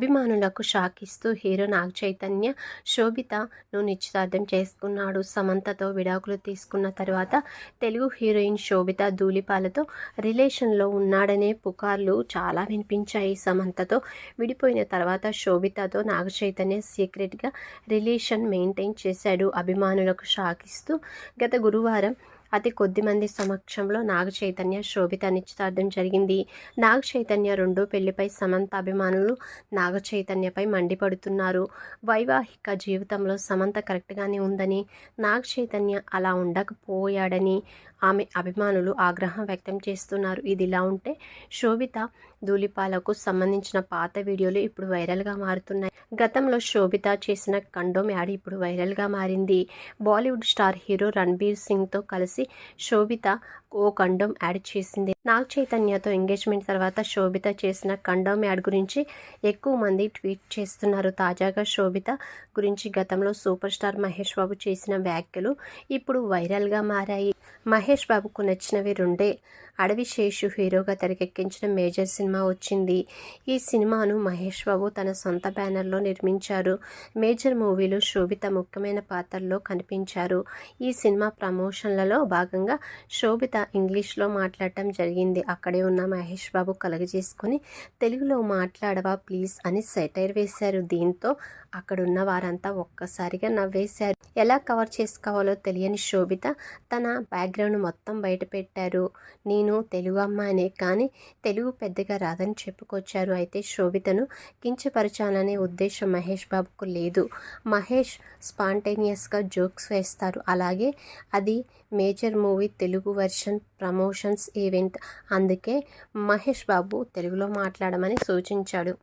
అభిమానులకు షాక్ ఇస్తూ హీరో నాగ చైతన్య శోభితను నిశ్చితార్థం చేసుకున్నాడు. సమంతతో విడాకులు తీసుకున్న తర్వాత తెలుగు హీరోయిన్ శోభిత ధూళిపాలతో రిలేషన్లో ఉన్నాడనే పుకార్లు చాలా వినిపించాయి. సమంతతో విడిపోయిన తర్వాత శోభితతో నాగ చైతన్య సీక్రెట్గా రిలేషన్ మెయింటైన్ చేశాడు. అభిమానులకు షాక్ ఇస్తూ గత గురువారం అతి కొద్ది మంది సమక్షంలో నాగ చైతన్య శోభిత నిశ్చితార్థం జరిగింది. నాగ చైతన్య రెండో పెళ్లిపై సమంత అభిమానులు నాగ చైతన్యపై మండిపడుతున్నారు. వైవాహిక జీవితంలో సమంత కరెక్ట్గానే ఉందని, నాగ చైతన్య అలా ఉండకపోయాడని ఆమె అభిమానులు ఆగ్రహం వ్యక్తం చేస్తున్నారు. ఇదిలా ఉంటే శోభిత ధూళిపాలకు సంబంధించిన పాత వీడియోలు ఇప్పుడు వైరల్గా మారుతున్నాయి. గతంలో శోభిత చేసిన కండోమ్ యాడ్ ఇప్పుడు వైరల్గా మారింది. బాలీవుడ్ స్టార్ హీరో రణ్బీర్ సింగ్తో కలిసి శోభిత ఓ కండోమ్ యాడ్ చేసింది. నాగ చైతన్యతో ఎంగేజ్మెంట్ తర్వాత శోభిత చేసిన కండోమ్ యాడ్ గురించి ఎక్కువ మంది ట్వీట్ చేస్తున్నారు. తాజాగా శోభిత గురించి గతంలో సూపర్ స్టార్ మహేష్ బాబు చేసిన వ్యాఖ్యలు ఇప్పుడు వైరల్గా మారాయి. మహేష్ బాబుకు నచ్చినవి రెండే. అడవి శేషు హీరోగా తెరకెక్కించిన మేజర్ సినిమా వచ్చింది. ఈ సినిమాను మహేష్ బాబు తన సొంత బ్యానర్లో నిర్మించారు. మేజర్ మూవీలో శోభిత ముఖ్యమైన పాత్రల్లో కనిపించారు. ఈ సినిమా ప్రమోషన్లలో భాగంగా శోభిత ఇంగ్లీష్లో మాట్లాడటం జరిగింది. అక్కడే ఉన్న మహేష్ బాబు కలగజేసుకొని తెలుగులో మాట్లాడవా ప్లీజ్ అని సెటైర్ వేశారు. దీంతో అక్కడున్న వారంతా ఒక్కసారిగా నవ్వేశారు. ఎలా కవర్ చేసుకోవాలో తెలియని శోభిత తన బ్యాక్గ్రౌండ్ మొత్తం బయట పెట్టారు. నేను తెలుగు అమ్మాయినే, కానీ తెలుగు పెద్దగా రాదని చెప్పుకొచ్చారు. అయితే శోభితను కించపరచాలనే ఉద్దేశం మహేష్ బాబుకు లేదు. మహేష్ స్పాంటేనియస్గా జోక్స్ వేస్తారు. అలాగే అది major movie Telugu version promotions event. అందుకే మహేష్ బాబు తెలుగులో మాట్లాడమని సూచించాడు.